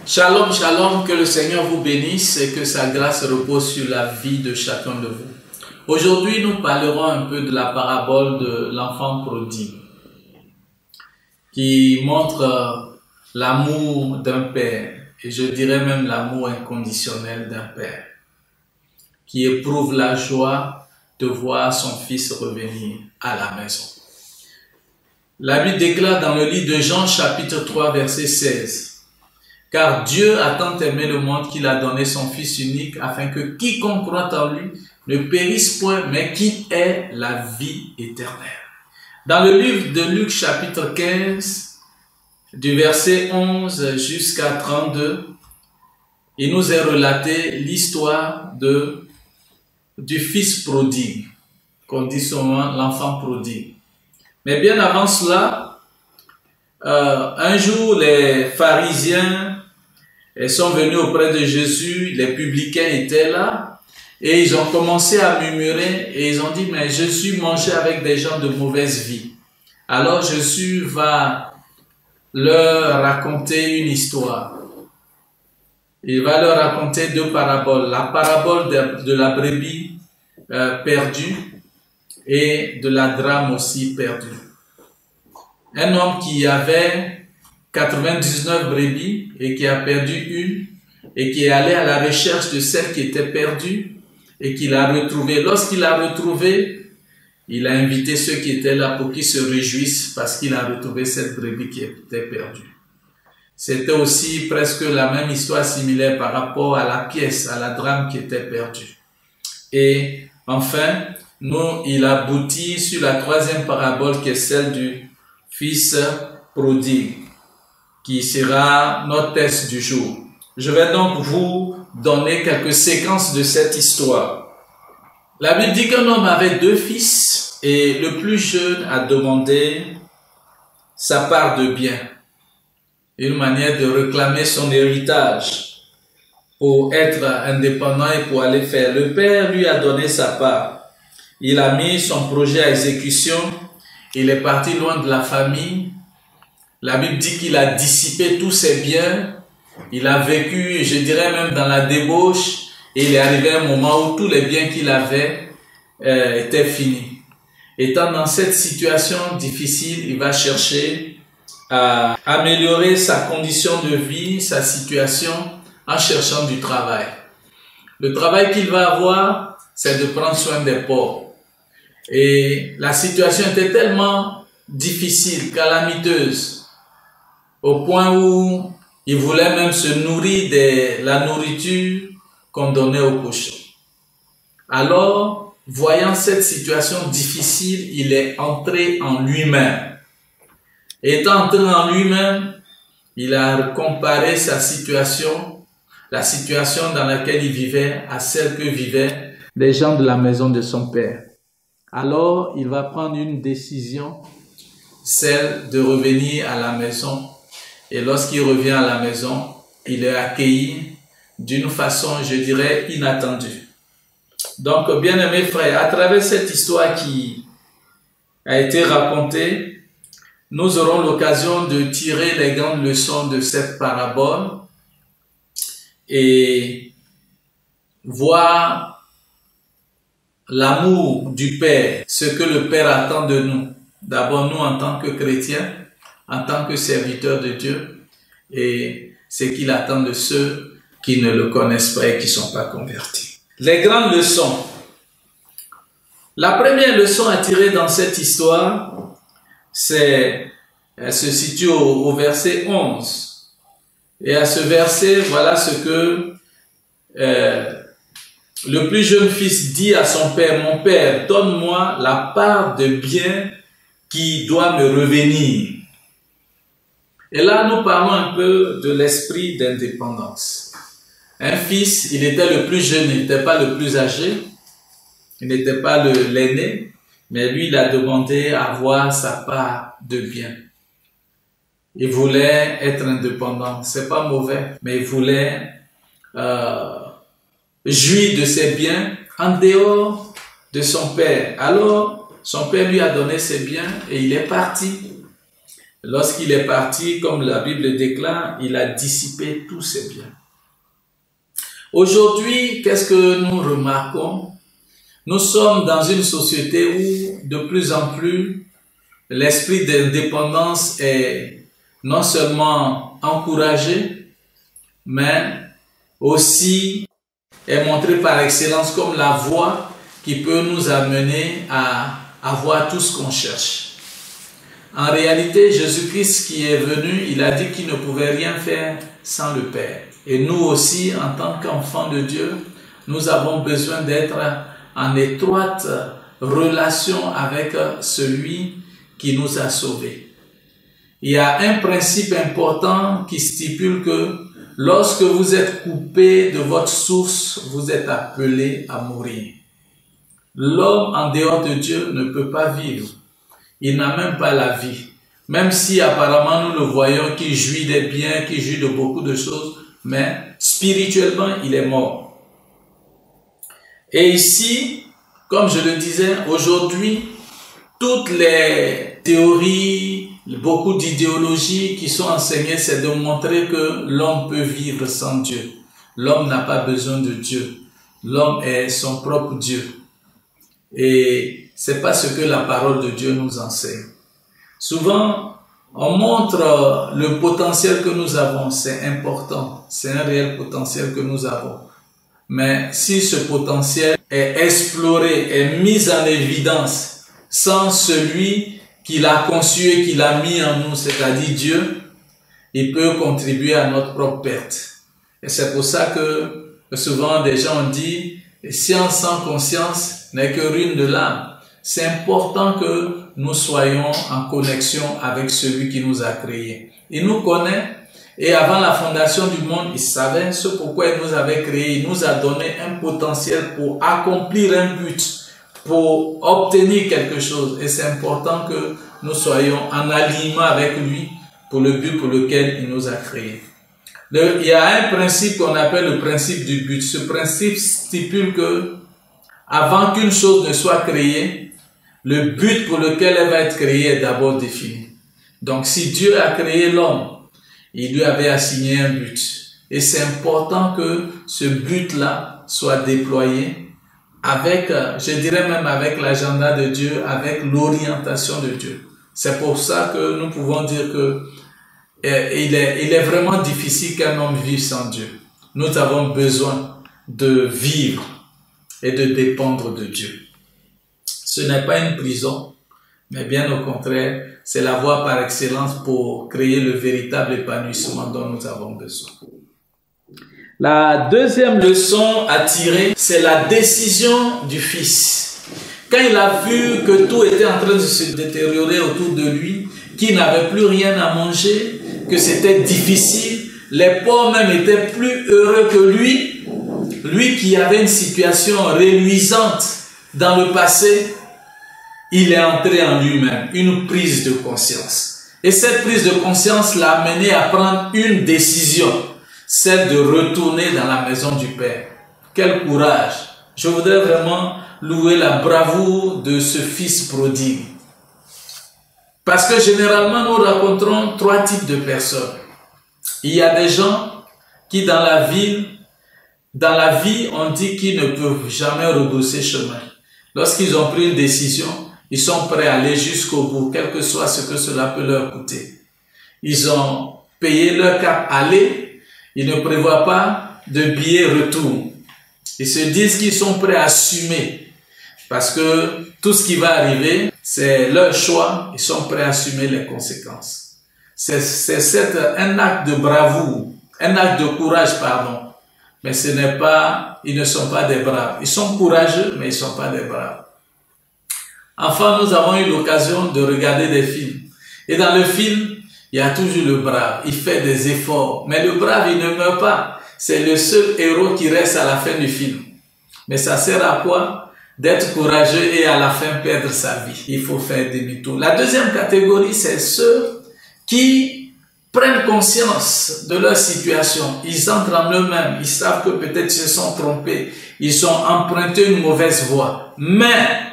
Shalom, shalom, que le Seigneur vous bénisse et que sa grâce repose sur la vie de chacun de vous. Aujourd'hui, nous parlerons un peu de la parabole de l'enfant prodigue qui montre l'amour d'un père, et je dirais même l'amour inconditionnel d'un père, qui éprouve la joie de voir son fils revenir à la maison. La Bible déclare dans le livre de Jean chapitre 3 verset 16: car Dieu a tant aimé le monde qu'il a donné son Fils unique afin que quiconque croit en lui ne périsse point, mais qu'il ait la vie éternelle. Dans le livre de Luc chapitre 15, du verset 11 jusqu'à 32, il nous est relaté l'histoire du fils prodigue, qu'on dit souvent l'enfant prodigue. Mais bien avant cela, un jour les pharisiens sont venus auprès de Jésus, les publicains étaient là, et ils ont commencé à murmurer, et ils ont dit, mais Jésus mangeait avec des gens de mauvaise vie. Alors Jésus va leur raconter une histoire. Il va leur raconter deux paraboles. La parabole de la brebis perdue et de la drame aussi perdue. Un homme qui avait 99 brebis et qui a perdu une et qui est allé à la recherche de celle qui était perdue et qu'il a retrouvée. Lorsqu'il l'a retrouvée, il a invité ceux qui étaient là pour qu'ils se réjouissent parce qu'il a retrouvé cette brebis qui était perdue. C'était aussi presque la même histoire similaire par rapport à la pièce, à la drame qui était perdue. Et enfin, il aboutit sur la troisième parabole qui est celle du fils prodigue, qui sera notre texte du jour. Je vais donc vous donner quelques séquences de cette histoire. La Bible dit qu'un homme avait deux fils et le plus jeune a demandé sa part de bien, une manière de réclamer son héritage pour être indépendant et pour aller faire. Le père lui a donné sa part. Il a mis son projet à exécution. Il est parti loin de la famille. La Bible dit qu'il a dissipé tous ses biens. Il a vécu, je dirais même dans la débauche. Et il est arrivé un moment où tous les biens qu'il avait étaient finis. Étant dans cette situation difficile, il va chercher à améliorer sa condition de vie, sa situation, en cherchant du travail. Le travail qu'il va avoir, c'est de prendre soin des pauvres. Et la situation était tellement difficile, calamiteuse, au point où il voulait même se nourrir de la nourriture qu'on donnait aux cochons. Alors, voyant cette situation difficile, il est entré en lui-même. Étant entré en lui-même, il a comparé sa situation, la situation dans laquelle il vivait, à celle que vivaient les gens de la maison de son père. Alors, il va prendre une décision, celle de revenir à la maison. Et lorsqu'il revient à la maison, il est accueilli d'une façon, je dirais, inattendue. Donc, bien-aimés frères, à travers cette histoire qui a été racontée, nous aurons l'occasion de tirer les grandes leçons de cette parabole et voir l'amour du Père, ce que le Père attend de nous. D'abord, nous en tant que chrétiens, en tant que serviteurs de Dieu, et ce qu'il attend de ceux qui ne le connaissent pas et qui ne sont pas convertis. Les grandes leçons. La première leçon à tirer dans cette histoire, elle se situe au verset 11. Et à ce verset, voilà ce que le plus jeune fils dit à son père: mon père, donne-moi la part de bien qui doit me revenir. Et là, nous parlons un peu de l'esprit d'indépendance. Un fils, il était le plus jeune, il n'était pas le plus âgé, il n'était pas l'aîné, mais lui, il a demandé à avoir sa part de bien. Il voulait être indépendant, c'est pas mauvais, mais il voulait jouir de ses biens en dehors de son père. Alors, son père lui a donné ses biens et il est parti. lorsqu'il est parti, comme la Bible déclare, il a dissipé tous ses biens. Aujourd'hui, qu'est-ce que nous remarquons? Nous sommes dans une société où de plus en plus l'esprit d'indépendance est non seulement encouragé, mais aussi est montré par excellence comme la voie qui peut nous amener à avoir tout ce qu'on cherche. En réalité, Jésus-Christ qui est venu, il a dit qu'il ne pouvait rien faire sans le Père. Et nous aussi, en tant qu'enfants de Dieu, nous avons besoin d'être en étroite relation avec celui qui nous a sauvés. Il y a un principe important qui stipule que lorsque vous êtes coupé de votre source, vous êtes appelé à mourir. L'homme en dehors de Dieu ne peut pas vivre. Il n'a même pas la vie. Même si apparemment nous le voyons qu'il jouit des biens, qu'il jouit de beaucoup de choses, mais spirituellement il est mort. Et ici, comme je le disais, aujourd'hui, toutes les théories, beaucoup d'idéologies qui sont enseignées, c'est de montrer que l'homme peut vivre sans Dieu. L'homme n'a pas besoin de Dieu. L'homme est son propre Dieu. Et c'est pas ce que la parole de Dieu nous enseigne. Souvent, on montre le potentiel que nous avons, c'est important, c'est un réel potentiel que nous avons. Mais si ce potentiel est exploré, est mis en évidence sans celui qui l'a conçu et qui l'a mis en nous, c'est-à-dire Dieu, il peut contribuer à notre propre perte. Et c'est pour ça que souvent des gens ont dit « science sans conscience n'est que ruine de l'âme ». C'est important que nous soyons en connexion avec celui qui nous a créés. Il nous connaît et avant la fondation du monde, il savait ce pourquoi il nous avait créés. Il nous a donné un potentiel pour accomplir un but, pour obtenir quelque chose. Et c'est important que nous soyons en alignement avec lui pour le but pour lequel il nous a créés. Il y a un principe qu'on appelle le principe du but. Ce principe stipule que avant qu'une chose ne soit créée, le but pour lequel elle va être créée est d'abord défini. Donc si Dieu a créé l'homme, il lui avait assigné un but. Et c'est important que ce but-là soit déployé avec, je dirais même avec l'agenda de Dieu, avec l'orientation de Dieu. C'est pour ça que nous pouvons dire que il est vraiment difficile qu'un homme vive sans Dieu. Nous avons besoin de vivre et de dépendre de Dieu. Ce n'est pas une prison, mais bien au contraire, c'est la voie par excellence pour créer le véritable épanouissement dont nous avons besoin. La deuxième leçon à tirer, c'est la décision du Fils. Quand il a vu que tout était en train de se détériorer autour de lui, qu'il n'avait plus rien à manger, que c'était difficile, les pauvres même étaient plus heureux que lui, lui qui avait une situation reluisante dans le passé, il est entré en lui-même, une prise de conscience. Et cette prise de conscience l'a amené à prendre une décision, celle de retourner dans la maison du Père. Quel courage! Je voudrais vraiment louer la bravoure de ce fils prodigue. Parce que généralement, nous rencontrons trois types de personnes. Il y a des gens qui dans la vie, on dit qu'ils ne peuvent jamais rebrousser chemin. Lorsqu'ils ont pris une décision, ils sont prêts à aller jusqu'au bout, quel que soit ce que cela peut leur coûter. Ils ont payé leur cap aller, ils ne prévoient pas de billet retour. Ils se disent qu'ils sont prêts à assumer, parce que tout ce qui va arriver, c'est leur choix, ils sont prêts à assumer les conséquences. C'est un acte de bravoure, un acte de courage, pardon. Mais ce n'est pas, ils ne sont pas des braves. Ils sont courageux, mais ils ne sont pas des braves. Enfin, nous avons eu l'occasion de regarder des films. Et dans le film, il y a toujours le brave. Il fait des efforts. Mais le brave, il ne meurt pas. C'est le seul héros qui reste à la fin du film. Mais ça sert à quoi? D'être courageux et à la fin perdre sa vie. Il faut faire demi-tour. La deuxième catégorie, c'est ceux qui prennent conscience de leur situation. Ils entrent en eux-mêmes. Ils savent que peut-être ils se sont trompés. Ils ont emprunté une mauvaise voie. Mais,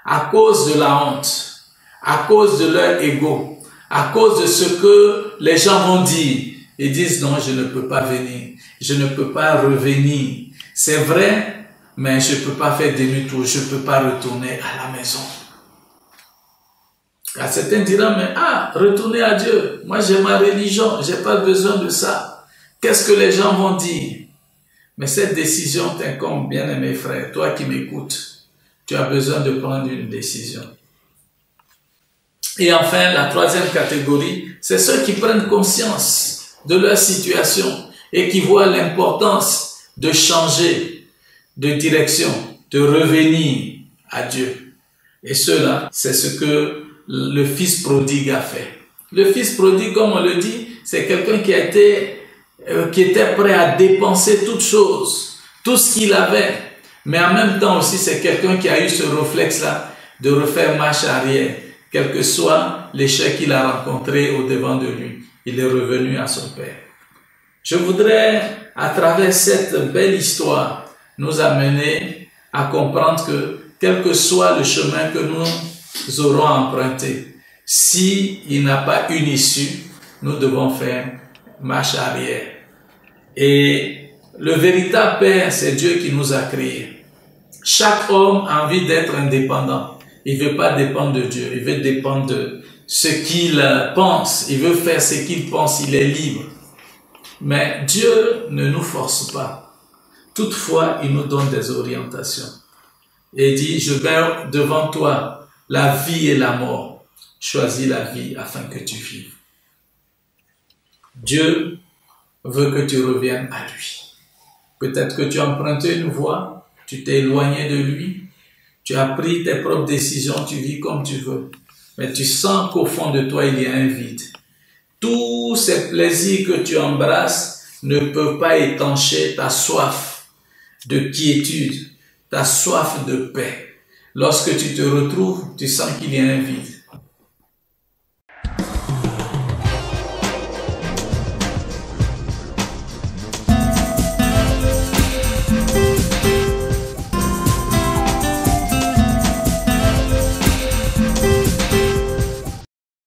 à cause de la honte, à cause de leur ego, à cause de ce que les gens vont dire. Ils disent non, je ne peux pas venir, je ne peux pas revenir. C'est vrai, mais je ne peux pas faire demi-tour, je ne peux pas retourner à la maison. À certains diront, mais retournez à Dieu, moi j'ai ma religion, je n'ai pas besoin de ça. Qu'est-ce que les gens vont dire? Mais cette décision t'incombe, bien-aimé frère, toi qui m'écoutes, tu as besoin de prendre une décision. Et enfin, la troisième catégorie, c'est ceux qui prennent conscience de leur situation et qui voient l'importance de changer de direction, de revenir à Dieu. Et cela, c'est ce que le fils prodigue a fait. Le fils prodigue, comme on le dit, c'est quelqu'un qui était prêt à dépenser toutes choses, tout ce qu'il avait. Mais en même temps aussi, c'est quelqu'un qui a eu ce réflexe-là de refaire marche arrière, quel que soit l'échec qu'il a rencontré au devant de lui. Il est revenu à son Père. Je voudrais, à travers cette belle histoire, nous amener à comprendre que, quel que soit le chemin que nous aurons emprunté, s'il n'a pas une issue, nous devons faire marche arrière. Et le véritable Père, c'est Dieu qui nous a créés. Chaque homme a envie d'être indépendant. Il ne veut pas dépendre de Dieu, il veut dépendre de ce qu'il pense, il veut faire ce qu'il pense, il est libre. Mais Dieu ne nous force pas. Toutefois, il nous donne des orientations. Et il dit, je mets devant toi la vie et la mort. Choisis la vie afin que tu vives. Dieu veut que tu reviennes à lui. Peut-être que tu as emprunté une voie, tu t'es éloigné de lui, tu as pris tes propres décisions, tu vis comme tu veux. Mais tu sens qu'au fond de toi, il y a un vide. Tous ces plaisirs que tu embrasses ne peuvent pas étancher ta soif de quiétude, ta soif de paix. Lorsque tu te retrouves, tu sens qu'il y a un vide.